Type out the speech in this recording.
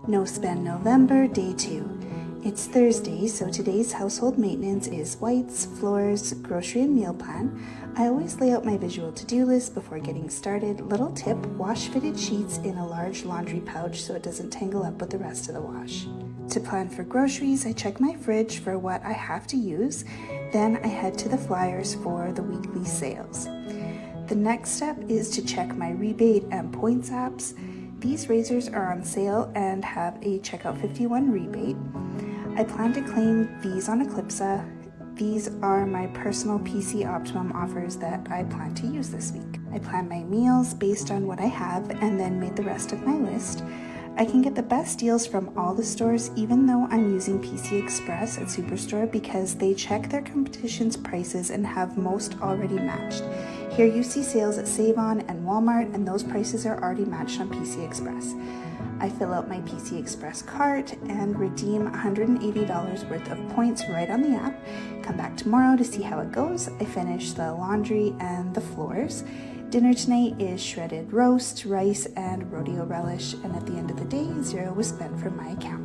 No Spend November, Day 2. It's Thursday, so today's household maintenance is whites, floors, grocery and meal plan. I always lay out my visual to-do list before getting started. Little tip, wash fitted sheets in a large laundry pouch so it doesn't tangle up with the rest of the wash. To plan for groceries, I check my fridge for what I have to use. Then I head to the flyers for the weekly sales. The next step is to check my rebate and points apps. These razors are on sale and have a checkout 51 rebate. I plan to claim these on Eclipsa. These are my personal PC Optimum offers that I plan to use this week. I plan my meals based on what I have and then made the rest of my list. I can get the best deals from all the stores even though I'm using PC Express at Superstore because they check their competition's prices and have most already matched. Here you see sales at Save-On and Walmart, and those prices are already matched on PC Express. I fill out my PC Express cart and redeem $180 worth of points right on the app. Come back tomorrow to see how it goes. I finish the laundry and the floors. Dinner tonight is shredded roast, rice, and rodeo relish, and at the end of the day, $0 was spent from my account.